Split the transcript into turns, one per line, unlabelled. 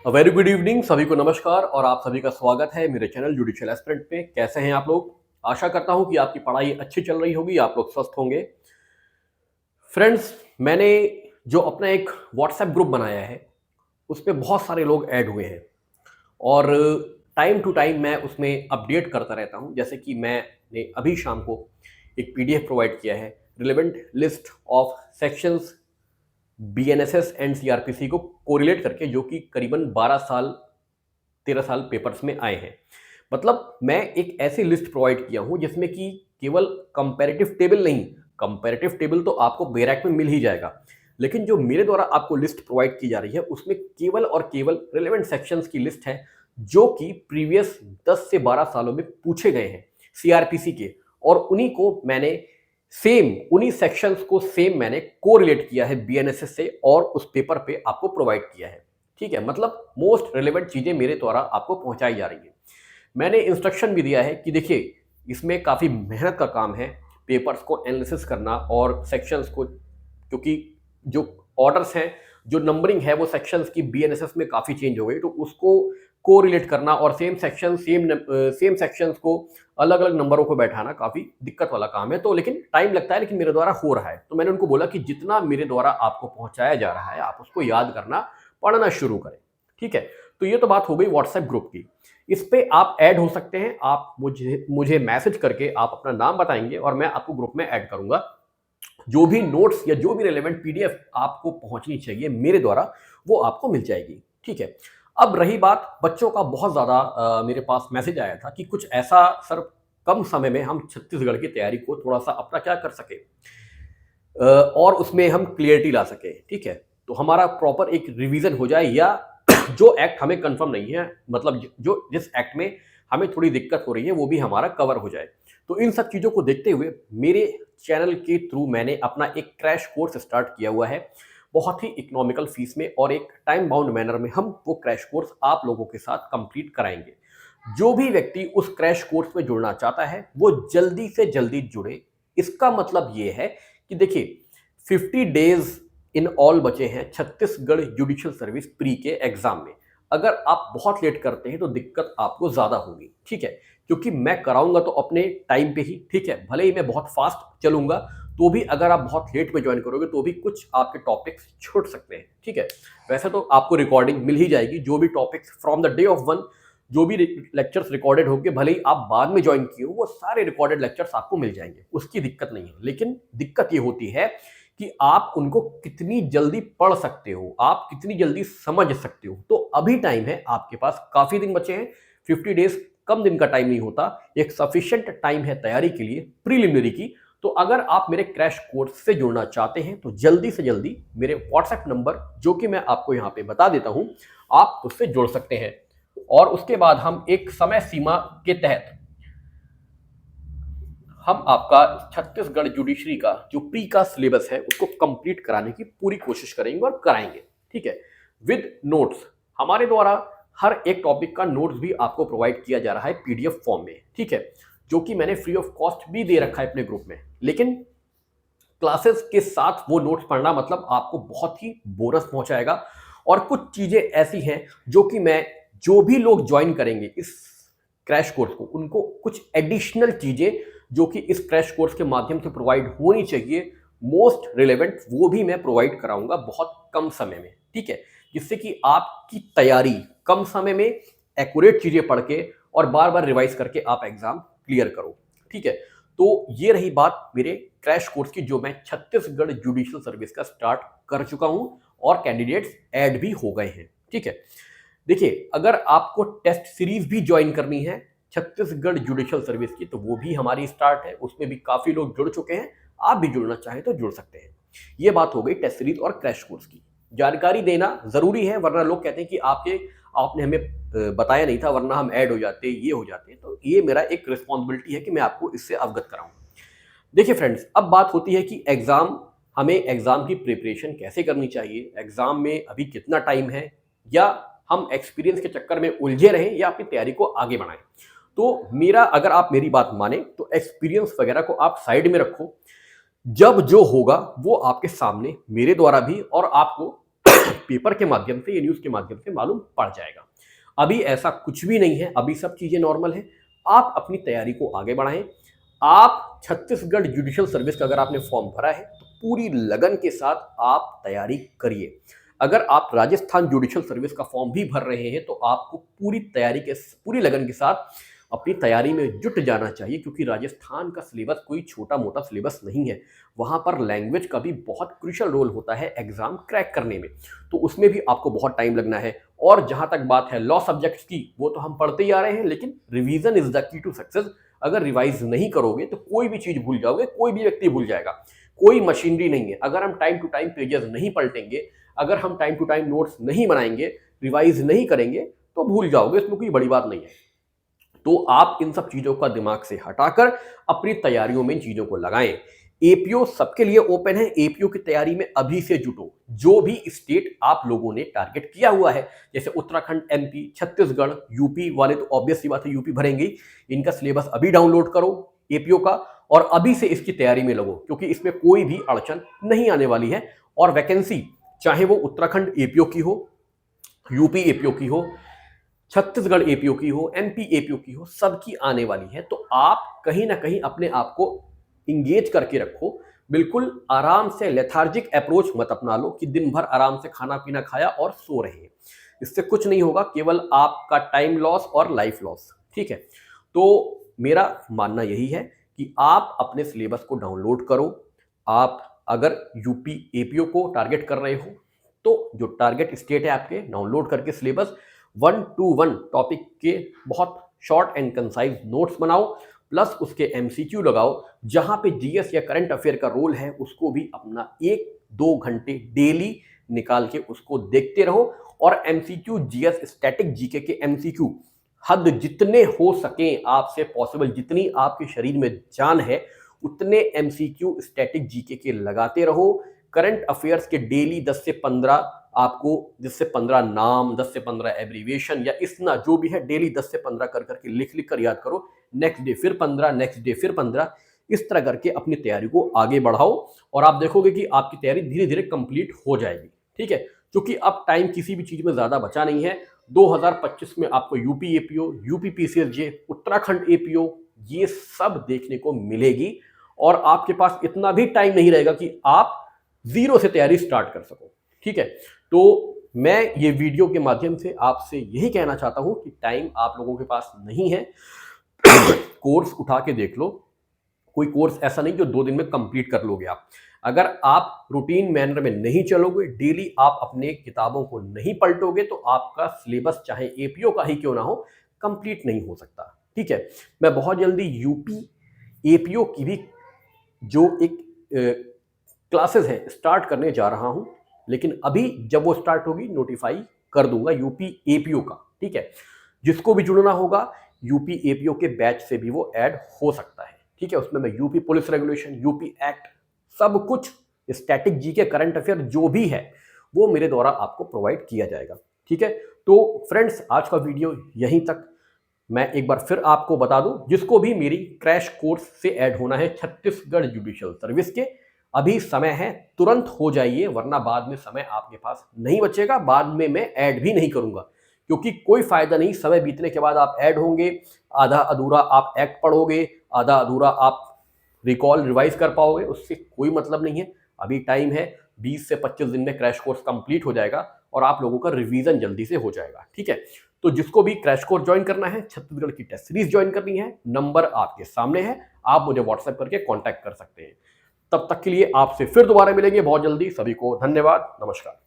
Very good evening सभी को नमस्कार और आप सभी का स्वागत है मेरे चैनल जुडिशियल एस्पिरेंट पे। कैसे हैं आप लोग? आशा करता हूं कि आपकी पढ़ाई अच्छी चल रही होगी, आप लोग स्वस्थ होंगे। फ्रेंड्स, मैंने जो अपना एक व्हाट्सएप ग्रुप बनाया है उसमें बहुत सारे लोग ऐड हुए हैं और टाइम टू टाइम मैं उसमें अपडेट करता रहता हूं। जैसे कि मैंने अभी शाम को एक पीडीएफ प्रोवाइड किया है, relevant list of sections BNSS and CrPC को कोरिलेट करके, जो कि करीबन 12 साल 13 साल पेपर्स में आए हैं। मतलब मैं एक ऐसी लिस्ट प्रोवाइड किया हूं जिसमें कि केवल कंपैरेटिव टेबल नहीं, कंपैरेटिव टेबल तो आपको बेरैक में मिल ही जाएगा, लेकिन जो मेरे द्वारा आपको लिस्ट प्रोवाइड की जा रही है उसमें केवल और केवल रिलेवेंट सेक्शंस की लिस्ट है जो कि प्रीवियस 10 से 12 सालों में पूछे गए हैं सीआरपीसी के, और उन्हीं को मैंने उन्हीं सेक्शंस को मैंने कोरिलेट किया है बीएनएसएस से और उस पेपर पे आपको प्रोवाइड किया है। ठीक है, मतलब मोस्ट रिलेवेंट चीजें मेरे द्वारा आपको पहुंचाई जा रही है। मैंने इंस्ट्रक्शन भी दिया है कि देखिए, इसमें काफ़ी मेहनत का काम है पेपर्स को एनालिसिस करना और सेक्शंस को, क्योंकि जो ऑर्डर्स हैं, जो नंबरिंग है वो सेक्शंस की बीएनएसएस में काफ़ी चेंज हो गई, तो उसको कोरिलेट करना और सेम सेक्शंस को अलग अलग नंबरों को बैठाना काफ़ी दिक्कत वाला काम है। तो लेकिन टाइम लगता है, लेकिन मेरे द्वारा हो रहा है। तो मैंने उनको बोला कि जितना मेरे द्वारा आपको पहुंचाया जा रहा है आप उसको याद करना, पढ़ना शुरू करें। ठीक है, तो ये तो बात हो गई व्हाट्सएप ग्रुप की। इस पे आप ऐड हो सकते हैं। आप मुझे मैसेज करके आप अपना नाम बताएंगे और मैं आपको ग्रुप में ऐड करूंगा। जो भी नोट्स या जो भी रिलेवेंट पीडीएफ आपको पहुंचनी चाहिए मेरे द्वारा, वो आपको मिल जाएगी। ठीक है, अब रही बात बच्चों का, बहुत ज़्यादा मेरे पास मैसेज आया था कि कुछ ऐसा सर, कम समय में हम छत्तीसगढ़ की तैयारी को थोड़ा सा अपना क्या कर सके और उसमें हम क्लियरिटी ला सके। ठीक है, तो हमारा प्रॉपर एक रिवीजन हो जाए, या जो एक्ट हमें कंफर्म नहीं है, मतलब जो जिस एक्ट में हमें थोड़ी दिक्कत हो रही है वो भी हमारा कवर हो जाए। तो इन सब चीज़ों को देखते हुए मेरे चैनल के थ्रू मैंने अपना एक क्रैश कोर्स स्टार्ट किया हुआ है, बहुत ही इकोनॉमिकल फीस में, और एक टाइम बाउंड मैनर में हम वो क्रैश कोर्स आप लोगों के साथ कंप्लीट कराएंगे। जो भी व्यक्ति उस क्रैश कोर्स में जुड़ना चाहता है वो जल्दी से जल्दी जुड़े। इसका मतलब ये है कि देखिए, 50 डेज इन ऑल बचे हैं छत्तीसगढ़ जुडिशियल सर्विस प्री के एग्जाम में। अगर आप बहुत लेट करते हैं तो दिक्कत आपको ज्यादा होगी। ठीक है, क्योंकि मैं कराऊंगा तो अपने टाइम पे ही। ठीक है, भले ही मैं बहुत फास्ट चलूंगा तो भी अगर आप बहुत लेट में ज्वाइन करोगे तो भी कुछ आपके टॉपिक्स छूट सकते हैं। ठीक है, वैसे तो आपको रिकॉर्डिंग मिल ही जाएगी, जो भी topics from the day of one, जो भी लेक्चर्स रिकॉर्डेड होंगे, भले ही आप बाद में ज्वाइन किए हो, वो सारे रिकॉर्डेड लेक्चर्स आपको मिल जाएंगे, उसकी दिक्कत नहीं है। लेकिन दिक्कत ये होती है कि आप उनको कितनी जल्दी पढ़ सकते हो, आप कितनी जल्दी समझ सकते हो। तो अभी टाइम है आपके पास, काफी दिन बचे हैं। 50 डेज कम दिन का टाइम नहीं होता, एक सफिशिएंट टाइम है तैयारी के लिए, प्रीलिमिनरी की। तो अगर आप मेरे क्रैश कोर्स से जुड़ना चाहते हैं तो जल्दी से जल्दी मेरे व्हाट्सएप नंबर, जो कि मैं आपको यहाँ पे बता देता हूँ, आप उससे जुड़ सकते हैं। और उसके बाद हम एक समय सीमा के तहत हम आपका छत्तीसगढ़ जुडिशरी का जो प्री का सिलेबस है उसको कंप्लीट कराने की पूरी कोशिश करेंगे और कराएंगे। ठीक है, विद नोट्स। हमारे द्वारा हर एक टॉपिक का नोट्स भी आपको प्रोवाइड किया जा रहा है पीडीएफ फॉर्म में। ठीक है, जो कि मैंने फ्री ऑफ कॉस्ट भी दे रखा है अपने ग्रुप में। लेकिन क्लासेस के साथ वो नोट्स पढ़ना मतलब आपको बहुत ही बोनस पहुंचाएगा। और कुछ चीजें ऐसी हैं जो कि मैं, जो भी लोग ज्वाइन करेंगे इस क्रैश कोर्स को, उनको कुछ एडिशनल चीजें जो कि इस क्रैश कोर्स के माध्यम से प्रोवाइड होनी चाहिए, मोस्ट रिलेवेंट, वो भी मैं प्रोवाइड कराऊंगा बहुत कम समय में। ठीक है, जिससे कि आपकी तैयारी कम समय में एक्यूरेट चीजें पढ़ के और बार बार रिवाइज करके आप एग्जाम क्लियर करो। ठीक है, तो ये रही बात मेरे क्रैश कोर्स की, जो मैं छत्तीसगढ़ जुडिशियल सर्विस का स्टार्ट कर चुका हूं और कैंडिडेट्स ऐड भी हो गए हैं। ठीक है, देखिए, अगर आपको टेस्ट सीरीज भी ज्वाइन करनी है छत्तीसगढ़ जुडिशियल सर्विस की, तो वो भी हमारी स्टार्ट है, उसमें भी काफी लोग जुड़ चुके हैं। आप भी जुड़ना चाहें तो जुड़ सकते हैं। ये बात हो गई टेस्ट सीरीज और क्रैश कोर्स की। जानकारी देना जरूरी है, वरना लोग कहते हैं कि आपने हमें बताया नहीं था, वरना हम ऐड हो जाते, ये हो जाते। तो ये मेरा एक रिस्पॉन्सिबिलिटी है कि मैं आपको इससे अवगत कराऊं। देखिए फ्रेंड्स, अब बात होती है कि हमें एग्जाम की प्रिपरेशन कैसे करनी चाहिए, एग्जाम में अभी कितना टाइम है, या हम एक्सपीरियंस के चक्कर में उलझे रहें या अपनी तैयारी को आगे बढ़ाएं। तो अगर आप मेरी बात माने तो एक्सपीरियंस वगैरह को आप साइड में रखो। जब जो होगा वो आपके सामने मेरे द्वारा भी और आपको पेपर के माध्यम से या न्यूज़ के माध्यम से मालूम पड़ जाएगा। अभी ऐसा कुछ भी नहीं है, अभी सब चीज़ें नॉर्मल है। आप अपनी तैयारी को आगे बढ़ाएं। आप छत्तीसगढ़ जुडिशियल सर्विस का अगर आपने फॉर्म भरा है तो पूरी लगन के साथ आप तैयारी करिए। अगर आप राजस्थान जुडिशियल सर्विस का फॉर्म भी भर रहे हैं तो आपको पूरी लगन के साथ अपनी तैयारी में जुट जाना चाहिए, क्योंकि राजस्थान का सिलेबस कोई छोटा मोटा सिलेबस नहीं है। वहाँ पर लैंग्वेज का भी बहुत क्रूशियल रोल होता है एग्जाम क्रैक करने में, तो उसमें भी आपको बहुत टाइम लगना है। और जहाँ तक बात है लॉ सब्जेक्ट्स की, वो तो हम पढ़ते ही आ रहे हैं, लेकिन revision is the key to success. अगर रिवाइज नहीं करोगे तो कोई भी चीज भूल जाओगे, कोई भी व्यक्ति भूल जाएगा। कोई मशीनरी नहीं है। अगर हम टाइम टू टाइम पेजेस नहीं पलटेंगे, अगर हम टाइम टू टाइम नोट्स नहीं बनाएंगे, रिवाइज नहीं करेंगे, तो भूल जाओगे। इसमें कोई बड़ी बात नहीं है। तो आप इन सब चीजों का दिमाग से हटाकर अपनी तैयारियों में चीजों को लगाएं। एपीओ सबके लिए ओपन है। एपीओ की तैयारी में अभी से जुटो। जो भी स्टेट आप लोगों ने टारगेट किया हुआ है, जैसे उत्तराखंड, एमपी, छत्तीसगढ़, यूपी वाले तो ऑब्वियस सी बात है यूपी भरेंगे। इनका सिलेबस अभी डाउनलोड करो एपीओ का, और अभी से इसकी तैयारी में लगो, क्योंकि इसमें कोई भी अड़चन नहीं आने वाली है। और वैकेंसी चाहे वो उत्तराखंड एपीओ की हो, यूपी एपीओ की हो, छत्तीसगढ़ एपीओ की हो, एमपी एपीओ की हो, सबकी आने वाली है। तो आप कहीं ना कहीं अपने आप को इंगेज करके रखो। बिल्कुल आराम से लेथार्जिक अप्रोच मत अपना लो कि दिन भर आराम से खाना पीना खाया और सो रहे हैं। इससे कुछ नहीं होगा, केवल आपका टाइम लॉस और लाइफ लॉस। ठीक है, तो मेरा मानना यही है कि आप अपने सिलेबस को डाउनलोड करो। आप अगर यूपी एपीओ को टारगेट कर रहे हो तो जो टारगेट स्टेट है आपके, डाउनलोड करके सिलेबस 1 to 1 टॉपिक के बहुत शॉर्ट एंड कंसाइज नोट्स बनाओ, प्लस उसके एमसीक्यू लगाओ। जहां पे जीएस या करंट अफेयर का रोल है उसको भी अपना 1-2 घंटे डेली निकाल के उसको देखते रहो। और एमसीक्यू जीएस स्टैटिक जीके के एमसीक्यू हद जितने हो सके आपसे पॉसिबल, जितनी आपके शरीर में जान है उतने एमसीक्यू स्टैटिक जीके के लगाते रहो। करंट अफेयर्स के डेली 10 से 15 आपको, 10 से 15 नाम, 10 से 15 एब्रीविएशन या इतना जो भी है, डेली 10 से 15 कर करके लिख कर याद करो। नेक्स्ट डे फिर 15, नेक्स्ट डे फिर 15, इस तरह करके अपनी तैयारी को आगे बढ़ाओ और आप देखोगे कि आपकी तैयारी धीरे धीरे कंप्लीट हो जाएगी। ठीक है, क्योंकि अब टाइम किसी भी चीज में ज्यादा बचा नहीं है। 2025 में आपको UP APO, UP PCSJ, Uttarakhand APO, ये सब देखने को मिलेगी। और आपके पास इतना भी टाइम नहीं रहेगा कि आप जीरो से तैयारी स्टार्ट कर सको। ठीक है, तो मैं ये वीडियो के माध्यम से आपसे यही कहना चाहता हूं कि टाइम आप लोगों के पास नहीं है। कोर्स उठा के देख लो। कोई कोर्स ऐसा नहीं जो 2 दिन में कंप्लीट कर लोगे आप। अगर आप रूटीन मैनर में नहीं चलोगे, डेली आप अपने किताबों को नहीं पलटोगे, तो आपका सिलेबस चाहे एपीओ का ही क्यों ना हो, कंप्लीट नहीं हो सकता। ठीक है, मैं बहुत जल्दी यूपी एपीओ की भी जो एक क्लासेस है स्टार्ट करने जा रहा हूं, लेकिन अभी जब वो स्टार्ट होगी नोटिफाई कर दूंगा यूपी एपीओ का। ठीक है, जिसको भी जुड़ना होगा यूपी एपीओ के बैच से भी वो ऐड हो सकता है। ठीक है, उसमें मैं UP police regulation, UP act, सब कुछ स्टैटिक जीके, करंट अफेयर जो भी है वो मेरे द्वारा आपको प्रोवाइड किया जाएगा। ठीक है, तो फ्रेंड्स आज का वीडियो यहीं तक। मैं एक बार फिर आपको बता दूं, जिसको भी मेरी क्रैश कोर्स से ऐड होना है छत्तीसगढ़ जुडिशियल सर्विस के, अभी समय है, तुरंत हो जाइए, वरना बाद में समय आपके पास नहीं बचेगा। बाद में मैं ऐड भी नहीं करूंगा, क्योंकि कोई फायदा नहीं। समय बीतने के बाद आप ऐड होंगे, आधा अधूरा आप एक्ट पढ़ोगे, आधा अधूरा आप रिकॉल रिवाइज कर पाओगे, उससे कोई मतलब नहीं है। अभी टाइम है, 20 से 25 दिन में क्रैश कोर्स कंप्लीट हो जाएगा और आप लोगों का रिवीजन जल्दी से हो जाएगा। ठीक है, तो जिसको भी क्रैश कोर्स ज्वाइन करना है, छत्तीसगढ़ की टेस्ट सीरीज ज्वाइन करनी है, नंबर आपके सामने है, आप मुझे व्हाट्सएप करके कांटेक्ट कर सकते हैं। तब तक के लिए आपसे फिर दोबारा मिलेंगे बहुत जल्दी। सभी को धन्यवाद, नमस्कार।